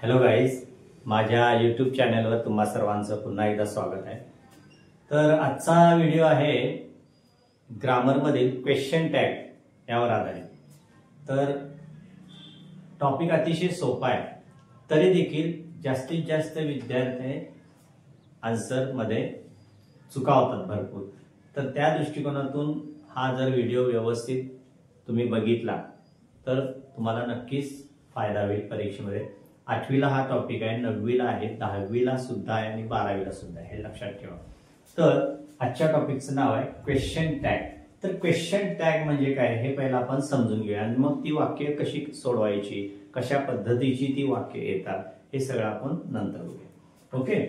Hello guys, माझ्या YouTube चॅनलवर तुम्हा सर्वांचं पुन्हा एकदा स्वागत आहे। तर आजचा व्हिडिओ आहे ग्रामरमधील क्वेश्चन टॅग यावर आधारित। तर टॉपिक अतिशय सोपा आहे, तरी देखील जास्तीत जास्त विद्यार्थी आन्सर मध्ये चुकावतात भरपूर। तर त्या दृष्टिकोनातून हा जर व्हिडिओ व्यवस्थित तुम्ही बघितला तर तुम्हाला नक्कीच फायदा होईल परीक्षेमध्ये। 8वीला हा टॉपिक आहे, 9वीला आहे, 10वीला सुद्धा आहे आणि 12वीला सुद्धा आहे, हे लक्षात ठेवा। तर आजच्या टॉपिकचं नाव आहे क्वेश्चन टॅग। तर क्वेश्चन टॅग म्हणजे काय हे पहिला आपण समजून घेऊया आणि मग ती वाक्य कशी सोडवायची, कशा पद्धतीची ती वाक्य येतात हे सगळं आपण नंतर बघूया। ओके,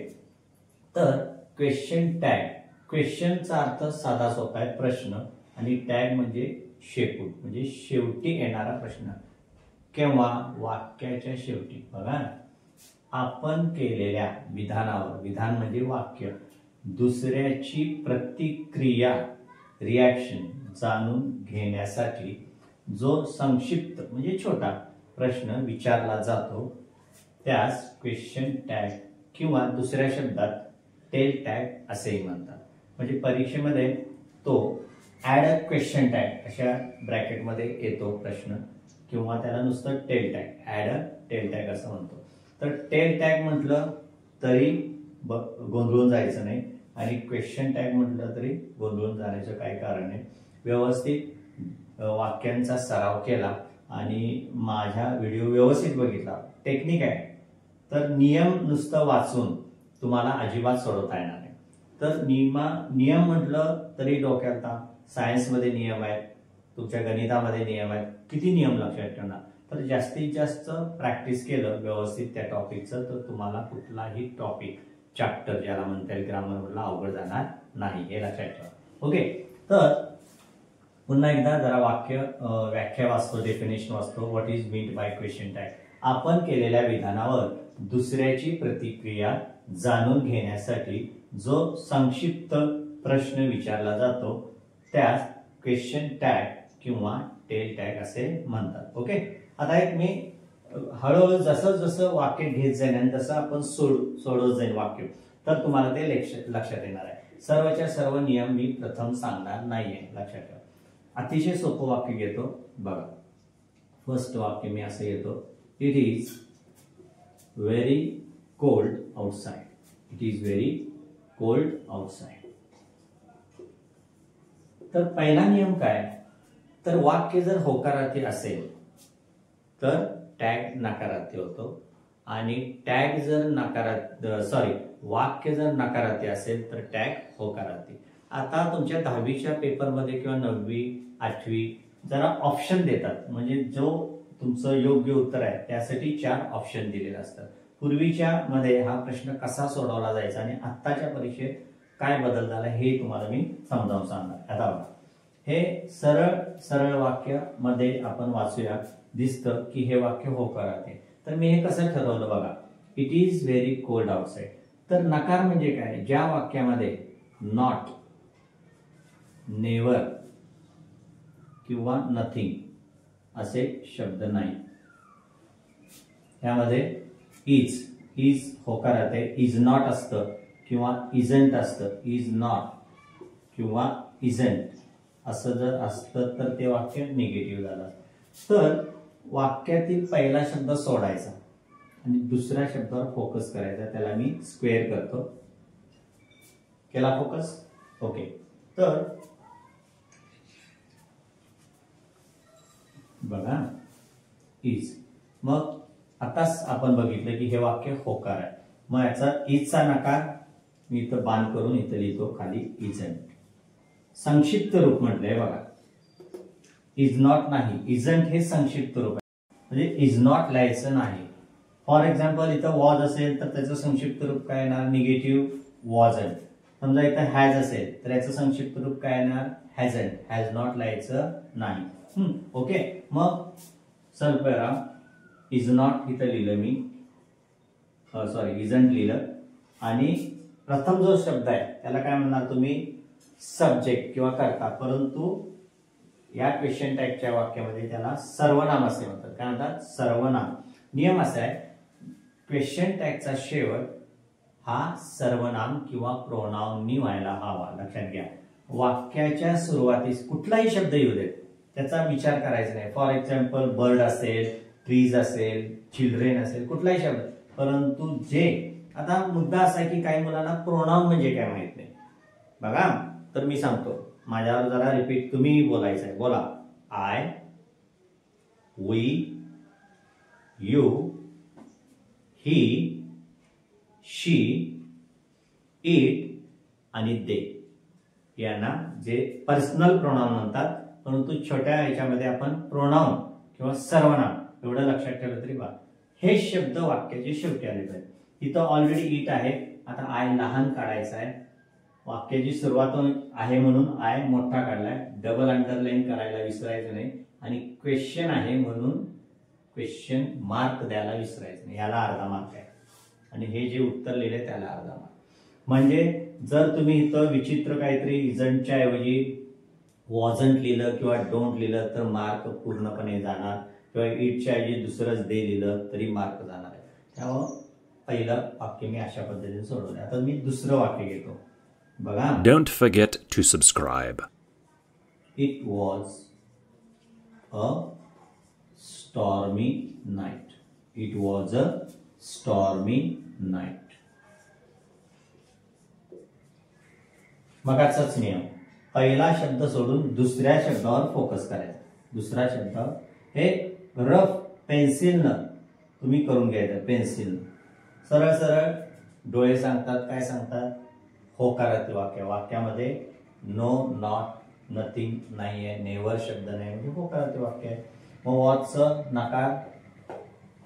तर क्वेश्चन टॅग, क्वेश्चनचा अर्थ साधा सोपा आहे प्रश्न, आणि टॅग म्हणजे शेपूट, म्हणजे शेवटी येणारा प्रश्न किंवा वाक्याच्या शेवटी। बघा, आपण केलेल्या विधानावर, विधान म्हणजे वाक्य, दुसऱ्याची प्रतिक्रिया रिॲक्शन जाणून घेण्यासाठी जो संक्षिप्त म्हणजे छोटा प्रश्न विचारला जातो त्यास क्वेश्चन टॅग किंवा दुसऱ्या शब्दात टेल टॅग असेही म्हणतात। म्हणजे परीक्षेमध्ये तो ऍड अ क्वेश्चन टॅग अशा ब्रॅकेटमध्ये येतो प्रश्न, किंवा त्याला नुसतं tail tag, add a tail tag असं म्हणतो। तर टेल टॅग म्हटलं तरी गोंधळून जायचं नाही, आणि क्वेश्चन टॅग म्हटलं तरी गोंधळून जाण्याचं काही कारण नाही। व्यवस्थित वाक्यांचा सराव केला आणि माझा व्हिडिओ व्यवस्थित बघितला, टेक्निक आहे, तर नियम नुसतं वाचून तुम्हाला अजिबात सोडवता येणार नाही। तर नियम म्हटलं तरी डोक्यात सायन्समध्ये नियम आहेत, तुमच्या गणितामध्ये नियम आहेत, किती नियम लक्षात ठेवणार। तर जास्तीत जास्त प्रॅक्टिस केलं व्यवस्थित त्या टॉपिकचं तर तुम्हाला कुठलाही टॉपिक चॅप्टर ज्याला म्हणता येईल ग्रामरला अवघड जाणार नाही, हे लक्षात ठेवा। ओके, तर पुन्हा एकदा जरा व्याख्या वाचतो, डेफिनेशन वाचतो। What is meant by question tag? आपण केलेल्या विधानावर दुसऱ्याची प्रतिक्रिया जाणून घेण्यासाठी जो संक्षिप्त प्रश्न विचारला जातो त्यास क्वेश्चन टॅग किंवा टेल टॅग असे म्हणतात। ओके, आता एक मी हळूहळू जसं जसं वाक्य घेत जाईल आणि जसं आपण सोडवत जाईल वाक्य, तर तुम्हाला ते लक्षात येणार आहे। सर्वच्या सर्व नियम मी प्रथम सांगणार नाहीये, लक्षात ठेवा। अतिशय सोपं वाक्य घेतो बघा। फर्स्ट वाक्य मी असं येतो, it is very cold outside. It is very cold outside. तर पहिला नियम काय, तर वाक्य जर होकारार्थी असेल तर टॅग नकारार्थी होतो, आणि टॅग जर वाक्य जर नकारार्थी असेल तर टॅग होकारार्थी। आता तुमच्या 10वीच्या पेपरमध्ये किंवा 9वी 8वी जरा ऑप्शन देतात, म्हणजे जो तुमचं योग्य उत्तर आहे त्यासाठी 4 ऑप्शन दिलेले असतात। पूर्वीच्या मध्ये हा प्रश्न कसा सोडवला जायचा आणि आत्ताच्या परीक्षेत काय बदल झाला हे तुम्हाला मी समजावून सांगणार। आता बघा, हे सरळ सरळ वाक्य मध्ये आपण वाचूया, दिसतं की हे वाक्य होकारार्थी। तर मी हे कसं ठरवलं बघा, it is very cold outside. तर नकार म्हणजे काय, ज्या वाक्यामध्ये नॉट, नेव्हर किंवा नथिंग असे शब्द नाही, यामध्ये इज होकारार्थी आहे, इज नॉट असतं किंवा इजंट असतं, इज नॉट किंवा इजंट असं जर असतं तर ते वाक्य निगेटिव्ह झालं। तर वाक्यातील पहिला शब्द सोडायचा आणि दुसऱ्या शब्दावर फोकस करायचा, त्याला मी स्क्वेअर करतो। केला फोकस? ओके, तर बघा इज, मग आताच आपण बघितलं की हे वाक्य होकार आहे, मग याचा इजचा नकार मी इथं बाण करून इथं लिहितो खाली इजंट। संक्षिप्त रूप म्हटलंय बघा, इज नॉट नाही, इजंट हे संक्षिप्त रूप आहे, म्हणजे इज नॉट लिहायचं नाही। फॉर एक्झाम्पल इथं वॉज असेल तर त्याचं संक्षिप्त रूप काय येणार, निगेटिव्ह वॉजंट। समजा इथं हॅज असेल तर याचं संक्षिप्त रूप काय येणार, हॅजंट, हॅज नॉट लिहायचं नाही। ओके, मग स्वल्पविराम इज नॉट इथं लिहिलं मी, इजंट लिहिलं, आणि प्रथम जो शब्द आहे त्याला काय म्हणणार तुम्ही, सब्जेक्ट किंवा कर्ता, परंतु या क्वेश्चन टॅगच्या वाक्यामध्ये त्याला सर्वनाम असे म्हणतात। काय म्हणतात, सर्वनाम। नियम असा आहे, क्वेश्चन टॅगचा शेवट हा सर्वनाम किंवा प्रोनाउननी व्हायला हवा. लक्षात घ्या, वाक्याच्या सुरुवातीस कुठलाही शब्द येऊ देत त्याचा विचार करायचा नाही. फॉर एक्झाम्पल बर्ड असेल, ट्रीज असेल, चिल्ड्रेन असेल, कुठलाही शब्द. परंतु जे आता मुद्दा असा आहे की काही मुलांना प्रोनाउन म्हणजे काय माहित नाही. बघा, तर मी सांगतो, माझ्यावर जरा रिपीट तुम्ही बोलायचं आहे. बोला. I, we, you, he, she, it आणि दे यांना जे पर्सनल प्रोनाउन म्हणतात. परंतु छोट्या ह्याच्यामध्ये आपण प्रोनाउन किंवा सर्वनाम एवढं लक्षात ठेवलं तरी बा. हे शब्द वाक्याचे शेवटी आले पाहिजे. इथं ऑलरेडी इट आहे, आता आय लहान काढायचा आहे. वाक्याची सुरुवात आहे म्हणून आय मोठा काढलाय. डबल अंडरलाईन करायला विसरायचं नाही. आणि क्वेश्चन आहे म्हणून क्वेश्चन मार्क द्यायला विसरायचं नाही. याला अर्धा मार्क आहे. आणि हे जे उत्तर लिहिले त्याला अर्धा मार्क. म्हणजे जर तुम्ही इथं विचित्र काहीतरी इजंटच्या ऐवजी वॉजंट लिहिलं किंवा डोंट लिहिलं तर मार्क पूर्णपणे जाणार. किंवा इटच्या ऐवजी दुसरंच दे लिहिलं तरी मार्क जाणार आहे. त्यामुळं पहिलं वाक्य मी अशा पद्धतीने सोडवलं. आता मी दुसरं वाक्य घेतो. बघा. Don't forget to subscribe. It was a stormy night. It was a stormy night. मगाचाच नियम, पहिला शब्द सोडून दुसऱ्या शब्दावर फोकस करायचा. दुसरा शब्द हे रफ पेन्सिलनं तुम्ही करून घ्यायचं. पेन्सिलनं सरळ सरळ डोळे सांगतात. काय सांगतात? होकारार्थी वाक्य. वाक्यामध्ये नो, नॉट, नथिंग नाही आहे, नेव्हर शब्द नाही, म्हणजे होकारार्थी वाक्य आहे. मग वॉजचं नकार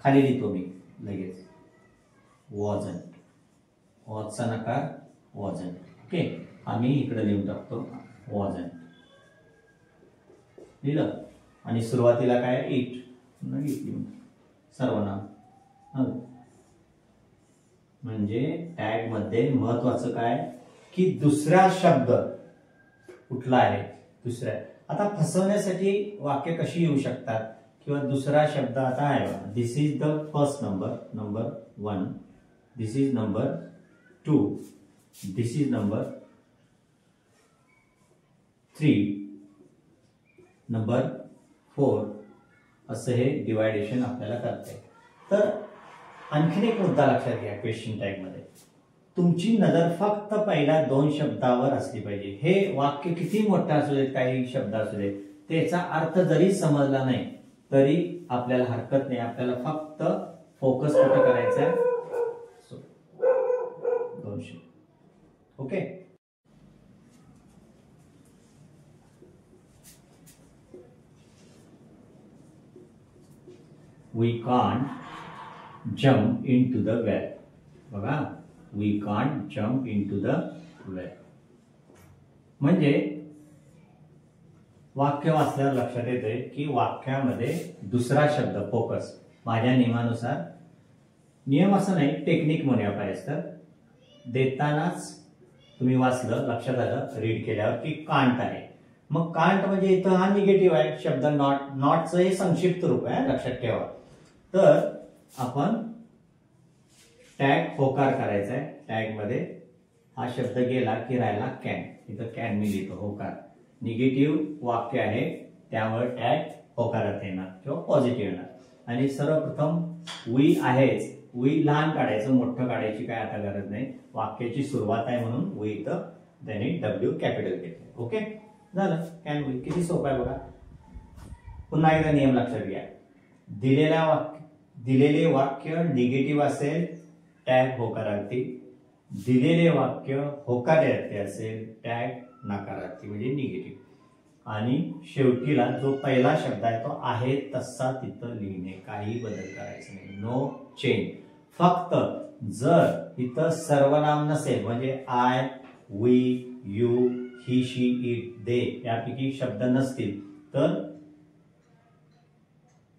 खाली लिहितो मी लगेच. वॉजंट. वॉजचा नकार वॉजंट. ओके, आम्ही इकडे लिहून टाकतो वॉजंट. लिहिलं. आणि सुरुवातीला काय? इट. लिहून सर्वनाम. म्हणजे टॅग मध्ये महत्वाचं काय की दुसरा शब्द कुठला आहे. दुसऱ्या आता फसवण्यासाठी वाक्य कशी येऊ शकतात किंवा दुसरा शब्द आता आहे. This is the first number 1. This is number 2. This is number 3. Number 4. असं हे डिवायडेशन आपल्याला करते. तर आणखीन एक मुद्दा लक्षात घ्या. क्वेश्चन टॅग मध्ये तुमची नजर फक्त पहिल्या 2 शब्दावर असली पाहिजे. हे वाक्य किती मोठं असू देत, काही शब्द असू देत, त्याचा अर्थ जरी समजला नाही तरी आपल्याला हरकत नाही. आपल्याला फक्त फोकस कुठं करायचा आहे? 2 शब्द. Okay. We can't jump into the well. बघा, we can't jump into the well. म्हणजे वाक्य वाचल्यावर लक्षात येते की वाक्यामध्ये दुसरा शब्द फोकस. माझ्या नियमानुसार, नियम असं नाही, टेक्निक म्हणूया पाहिजे तर, देतानाच तुम्ही वाचलं, लक्षात आलं रीड केल्यावर की कांट आहे. मग कांट म्हणजे इथं हा निगेटिव्ह आहे शब्द. नॉट. नॉटचं हे संक्षिप्त रूप आहे, लक्षात ठेवा. तर आपण टॅग होकार करायचा आहे. टॅग मध्ये हा शब्द गेला की राहिला कॅन. इथं कॅन मी लिहितो. होकार निगेटिव्ह वाक्य आहे त्यामुळे टॅग होकारात येणार किंवा पॉझिटिव्ह येणार. आणि सर्वप्रथम वी आहेच. वी लहान काढायचं, मोठं काढायची काय आता गरज नाही. वाक्याची सुरुवात आहे म्हणून वी इथं त्याने डब्ल्यू कॅपिटल घेतलं. ओके, झालं. Can we. किती सोपं आहे बघा. पुन्हा एकदा नियम लक्षात घ्या. दिलेले वाक्य निगेटिव्ह असेल टॅग होकारार्थी. दिलेले वाक्य होकारार्थी असेल टॅग नकारार्थी म्हणजे निगेटिव्ह. आणि शेवटीला जो पहिला शब्द आहे तो आहे तसा तिथं लिहिणे, काही बदल करायचं नाही. No change. फक्त जर इथं सर्वनाम नसेल म्हणजे I, we, you, he, she, it, they यापैकी शब्द नसतील तर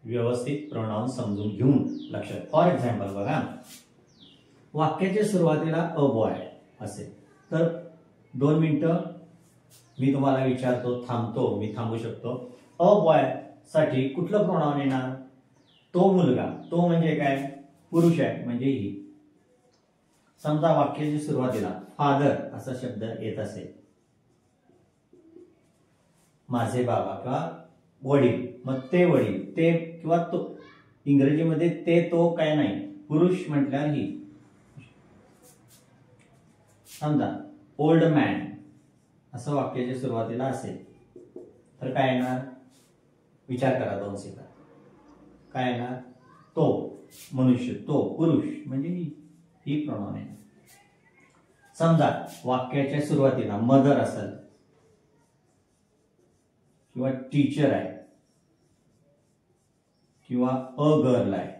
व्यवस्थित प्रोनाउन समजून घेऊन लक्षात. फॉर एक्झाम्पल बघा, वाक्याच्या सुरुवातीला अ बॉय असेल तर 2 मिनिटं मी तुम्हाला विचारतो, थांबतो, मी थांबू शकतो. अ बॉय साठी कुठलं प्रोनाउन येणार? तो मुलगा. तो म्हणजे काय? पुरुष आहे म्हणजे ही. समजा वाक्याची सुरुवातीला फादर असा शब्द येत असेल, माझे बाबा किंवा वडील, मग ते वडील, ते किंवा तो, इंग्रजीमध्ये ते तो काय नाही, पुरुष म्हटल्यावर ही. समजा ओल्ड मॅन असं वाक्याच्या सुरुवातीला असेल तर काय येणार, विचार करा 2 सेकंद. काय येणार, तो मनुष्य, तो पुरुष म्हणजे ही प्रॉनाउन आहे. समजा वाक्याच्या सुरुवातीला मदर असेल किंवा टीचर आहे किंवा अ गर्ल आहे,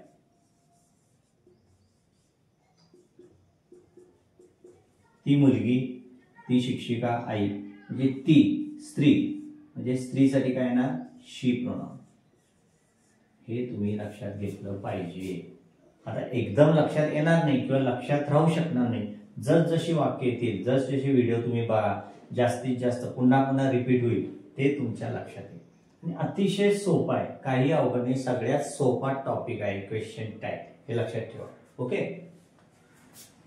ती मुलगी, ती शिक्षिका, आई म्हणजे ती स्त्री, म्हणजे स्त्रीसाठी काय येणार, शी प्रोनाउन. हे तुम्ही लक्षात घेतलं पाहिजे. आता एकदम लक्षात येणार नाही किंवा लक्षात राहू शकणार नाही. जसजशी वाक्य येतील, जसजशी व्हिडिओ तुम्ही बघा, जास्तीत जास्त पुन्हा पुन्हा रिपीट होईल, ते तुमच्या लक्षात येईल. आणि अतिशय सोपा आहे, काही अवघड नाही, सगळ्यात सोपा टॉपिक आहे क्वेश्चन टॅग, हे लक्षात ठेवा. ओके,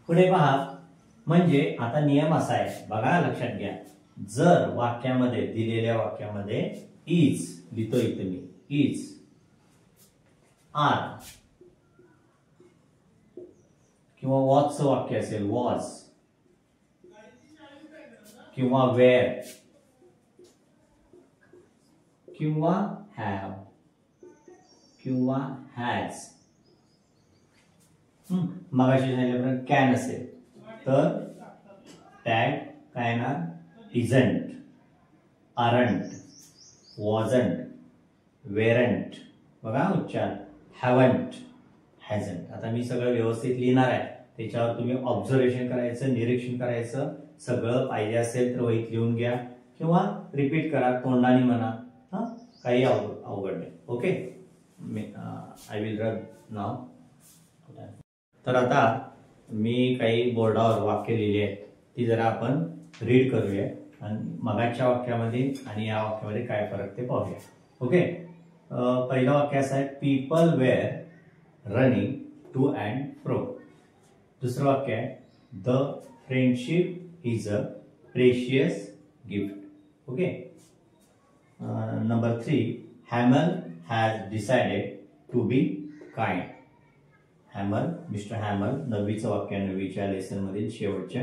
पुढे पहा. म्हणजे आता नियम असा आहे बघा, लक्षात घ्या. जर वाक्यामध्ये, दिलेल्या वाक्यामध्ये इज लिहितो इथे मी, इज, आर किंवा वॉजचं वाक्य असेल, वॉज किंवा वेअर किंवा हॅव किंवा हॅज, मगाशी सांगितल्याप्रमाणे कॅन असेल तर टॅग काय येणार, इजंट, आरंट, वॉजंट, वेरंट, बघा उच्चार, हॅवंट, हॅझंट. आता मी सगळं व्यवस्थित लिहिणार आहे, त्याच्यावर तुम्ही ऑब्झर्वेशन करायचं, निरीक्षण करायचं. सगळं पाहिजे असेल तर वहीत लिहून घ्या किंवा रिपीट करा, तोंडाने म्हणा, काही अवघड नाही. ओके, आय विल रन नाव. तर आता मी काही बोर्डावर वाक्य लिहिली आहेत, ती जरा आपण रीड करूया आणि मगाच्या वाक्यामध्ये आणि या वाक्यामध्ये काय फरक ते पाहूया. ओके, पहिलं वाक्य असं आहे, people were running to and fro. दुसरं वाक्य आहे, the friendship is a precious gift. Okay, number 3, Hamel has decided to be kind. Hamel, mister Hamel, 9वीचं वाक्य, 9वीच्या लेसन मधील शेवटच्या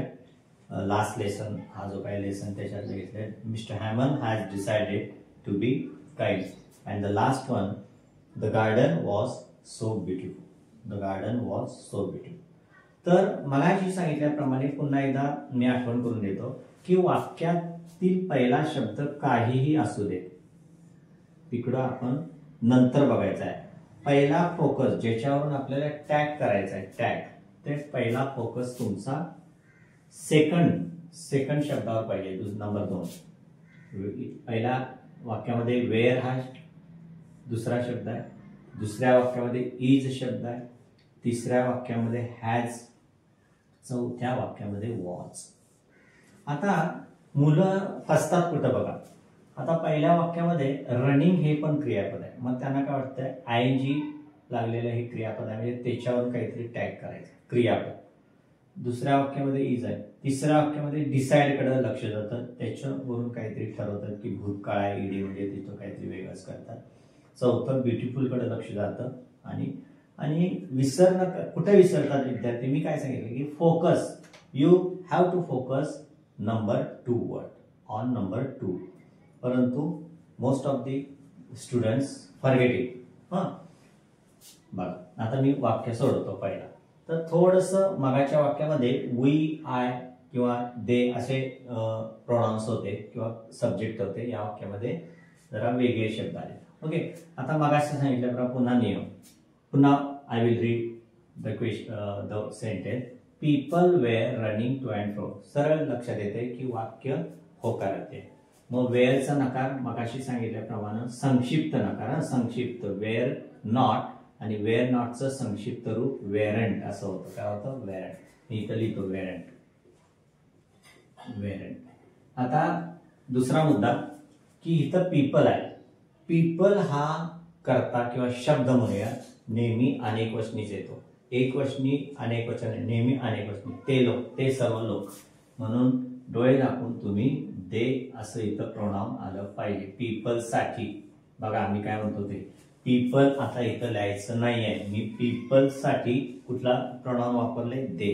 लास्ट लेसन, हा जो काही लेसन त्याच्यात घेतलाय, Mister Hamel has decided to be kind. And the last one, the garden was so beautiful. The garden was so beautiful. तर मगाशी सांगितल्याप्रमाणे पुन्हा एकदा मी आठवण करून देतो की वाक्यातील पहिला शब्द काहीही असू दे, तिकडं आपण नंतर बघायचं आहे. पहिला फोकस ज्याच्यावरून आपल्याला टॅग करायचा आहे, टॅग, ते पहिला फोकस तुमचा सेकंड शब्दावर पाहिजे. नंबर 2, पहिल्या वाक्यामध्ये वेअर हा दुसरा शब्द आहे, दुसऱ्या वाक्यामध्ये इज शब्द आहे, तिसऱ्या वाक्यामध्ये हॅज, चौथ्या वाक्यामध्ये वॉज. आता मुलं फसतात कुठं बघा. आता पहिल्या वाक्यामध्ये रनिंग हे पण क्रियापद आहे, मग त्यांना काय वाटतंय आयएनजी लागलेलं हे क्रियापद आहे, म्हणजे त्याच्यावर काहीतरी टॅग करायचं, क्रियापद. दुसऱ्या वाक्यामध्ये इज आहे, तिसऱ्या वाक्यामध्ये डिसाइड कडे लक्ष जातं, त्याच्यावरून काहीतरी ठरवतात की भूतकाळ आहे, ईडी म्हणजे तिथं काहीतरी वेगळंच करतात. चौथं ब्युटिफुल कडे लक्ष जातं. आणि विसरणं, कुठे विसरतात विद्यार्थी, मी काय सांगितलं की focus, you have to focus number 2 word, on number 2. परंतु most of the students forget it. बघा आता मी वाक्य सोडतो पहिला. तर थोडंसं मगाच्या वाक्यामध्ये वी, आय किंवा दे असे प्रोनाउन्स होते किंवा सब्जेक्ट होते, या वाक्यामध्ये जरा वेगळे शब्द आले. ओके, आता मगाशी सांगितल्याप्रमाणे पुन्हा नियम, पुन्हा I will read the sentence. People were running to and fro. सरळ लक्षात येते की वाक्य होकार येते. मग वेअरचा नकार मगाशी सांगितल्याप्रमाणे संक्षिप्त नकार, संक्षिप्त, वेअर नॉट, आणि वेअर नॉटचं संक्षिप्त रूप वेरंट असं होतं. काय होतं, वेरंट. मी इथं लिहितो वेरंट, वेरंट. आता दुसरा मुद्दा की इथं पीपल आहे. पीपल हा कर्ता किंवा शब्द म्हणूया नेहमी अनेक वचनीच येतो. एकवचनी अनेकवचन नेहमी अनेकवचनी ते लोक ते सर्व लोक म्हणून डोळे झाकून तुम्ही दे असं इथं प्रोनाउन आलं पाहिजे. पीपल साठी बघा मी काय म्हणतो ते पीपल आता इथं लिहायचं नाहीये. मी पीपल साठी कुठला प्रोनाउन वापरले दे.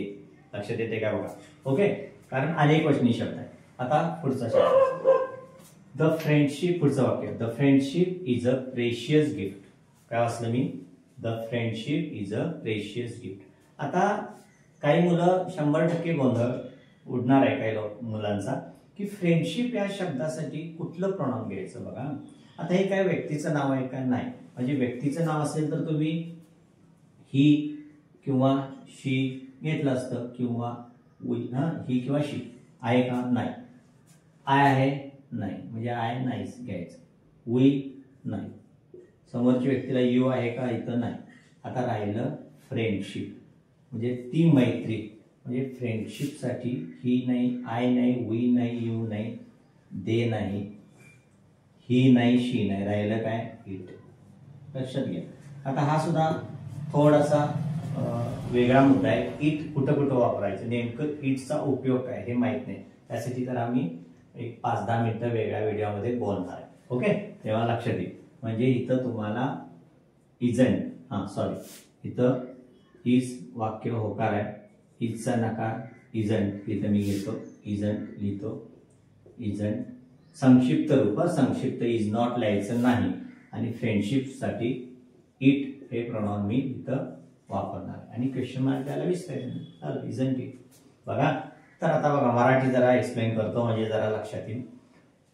लक्षात येते का बघा. ओके कारण अनेकवचनी शब्द आहे. आता पुढचा शब्द द फ्रेंडशिप. पुढचं वाक्य the friendship is a precious gift. काय वाचलं me the friendship is a precious gift. आता काही मुलं 100% गोंधळ उडणार आहे काही मुलांचा की फ्रेंडशिप या शब्दासाठी कुठलं प्रोनाउन घ्यायचं. बघा आता हे काय व्यक्तीचं नाव आहे का नाही. म्हणजे व्यक्तीचं नाव असेल तर तुम्ही ही किंवा शी घेतलं असतं किंवा ही किंवा शी आहे का नाही. आय आहे नाही म्हणजे आय नाहीच घ्यायचं. वी नाही. समोरच्या व्यक्तीला यू आहे का इथं नाही. आता राहिलं फ्रेंडशिप म्हणजे ती मैत्री. म्हणजे फ्रेंडशिपसाठी ही नाही आय नाही वी नाही यू नाही दे नाही ही नाही शी नाही राहिलं काय इट. लक्षात घ्या. आता हा सुद्धा थोडासा वेगळा मुद्दा आहे. इट कुठं कुठं वापरायचं नेमकं इटचा उपयोग काय हे माहित नाही. त्यासाठी तर आम्ही एक 5-10 मिनिटं वेगळ्या व्हिडिओमध्ये बोलणार आहे. ओके तेव्हा लक्षात येईल. म्हणजे इथं तुम्हाला इजंट सॉरी इथं इज वाक्य होकार आहे. इजचा नकार इजंट इथं मी घेतो इजंट लिहितो इजंट. संक्षिप्त रूप संक्षिप्त इज नॉट लिहायचं नाही. आणि फ्रेंडशिपसाठी इट हे प्रोनाउन मी इथं वापरणार आणि क्वेश्चन मार्क त्याला विसरायचं इजंट इट. बघा तर आता बघा मराठी जरा एक्सप्लेन करतो म्हणजे जरा लक्षात येईल.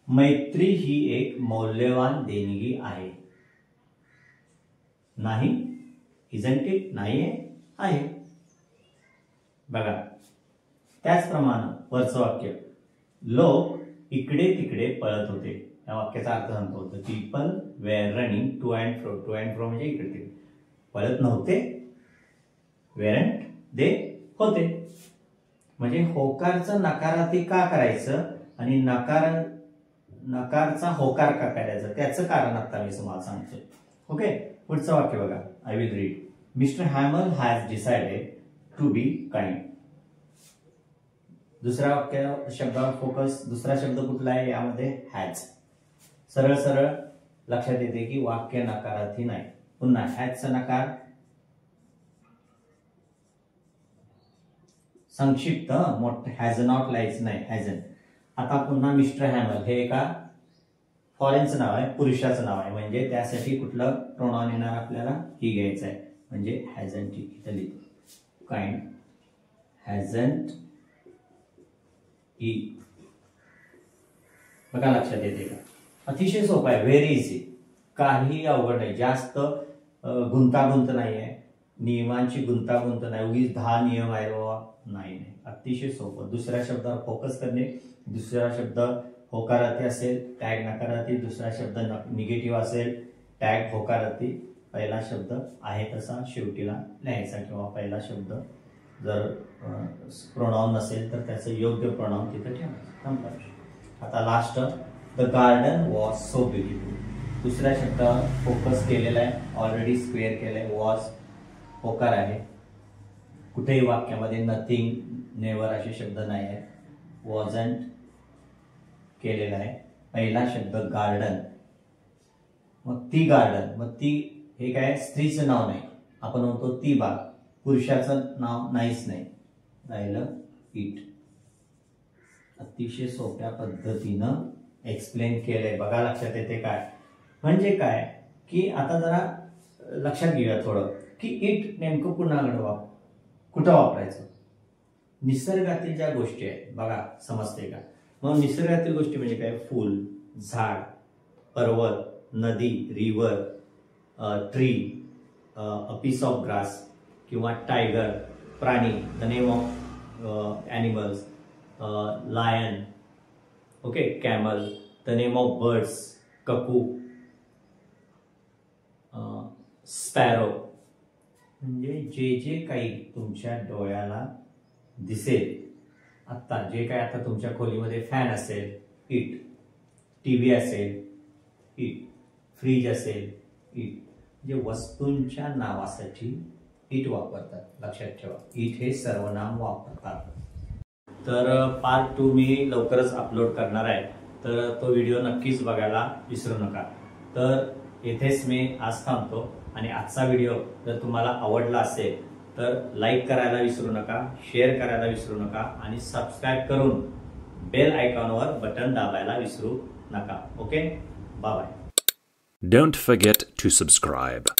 मैत्री ही एक मौल्यवान देणगी आहे. नाही इजंट इट नाही आहे. बघा त्याचप्रमाणे वरचं वाक्य लोक इकडे तिकडे पळत होते. या वाक्याचा अर्थ सांगतो होतं people were running to and fro. To and fro म्हणजे इकडे तिकडे. पळत नव्हते वेरंट दे होते. म्हणजे होकारचं नकारार्थी का करायचं आणि नकारचा होकार का करायचा त्याचं कारण आता मी तुम्हाला सांगतो. ओके पुढचं वाक्य बघा I will read. Mister Hamel has decided to be kind. दुसऱ्या वाक्य शब्दावर फोकस. दुसरा शब्द कुठला आहे यामध्ये हॅज. सरळ सरळ लक्षात येते की वाक्य नकारार्थी नाही. पुन्हा हॅजचा नकार संक्षिप्त मोठं हॅज नॉट लाईच नाही हॅझन. आता पुन्हा मिस्टर हॅमल हे एका फॉरेनचं नाव आहे पुरुषाचं नाव आहे. म्हणजे त्यासाठी कुठलं प्रोनाउन येणार आपल्याला ही घ्यायचं आहे. म्हणजे हॅझंट इथं लिहितो काइंड हॅझंट ही. बघा लक्षात येते का. अतिशय सोपं आहे व्हेरी इझी. काही अवघड नाही. जास्त गुंतागुंत नाही आहे. नियमांची गुंतागुंत नाही. उगीच 10 नियम आहे बाबा नाही. अतिशय सोपं. दुसऱ्या शब्दावर फोकस करणे. दुसरा शब्द होकारार्थी असेल टॅग नकारार्थी. दुसरा शब्द निगेटिव्ह असेल टॅग होकारार्थी. पहिला शब्द आहे तसा शेवटीला लिहायचा किंवा पहिला शब्द जर प्रोनाउन नसेल तर त्याचं योग्य प्रोनाउन तिथं ठेवायचं. आता last the garden was so beautiful. दुसऱ्या शब्दावर फोकस केलेला आहे. ऑलरेडी स्क्वेअर केलंय. वॉज होकार आहे. कुठेही वाक्यामध्ये नथिंग नेवर असे शब्द नाही आहेत. वॉजंट केलेला आहे. पहिला शब्द गार्डन. मग ती गार्डन. मग ती हे काय स्त्रीचं नाव नाही. आपण म्हणतो ती बाग. पुरुषाचं नाव नाहीच नाही. राहिलं इट. अतिशय सोप्या पद्धतीनं एक्सप्लेन केलंय. बघा लक्षात येते काय म्हणजे काय की आता जरा लक्षात घेऊया थोडं की इट नेमकं कुणाकडे कुठं वापरायचं. निसर्गातील ज्या गोष्टी आहेत बघा समजते का. मग निसर्गातील गोष्टी म्हणजे काय फूल झाड पर्वत नदी river tree a piece of grass किंवा टायगर प्राणी the name of animals lion okay camel the name of birds cuckoo sparrow. म्हणजे जे जे काही तुमच्या डोळ्याला दिसेल आत्ता जे काय आता तुमच्या खोलीमध्ये फॅन असेल इट. टीव्ही असेल इट. फ्रीज असेल इट. म्हणजे वस्तूंच्या नावासाठी इट वापरतात. लक्षात ठेवा, इट हे सर्वनाम वापरतात. तर पार्ट 2 मी लवकरच अपलोड करणार आहे, तर तो व्हिडिओ नक्कीच बघायला विसरू नका. तर येथेच मी आज थांबतो आणि आजचा व्हिडिओ जर तुम्हाला आवडला असेल तर लाईक करायला विसरू नका, शेअर करायला विसरू नका आणि सबस्क्राईब करून बेल आयकॉनवर बटन दाबायला विसरू नका. Okay, bye bye. Don't forget to subscribe.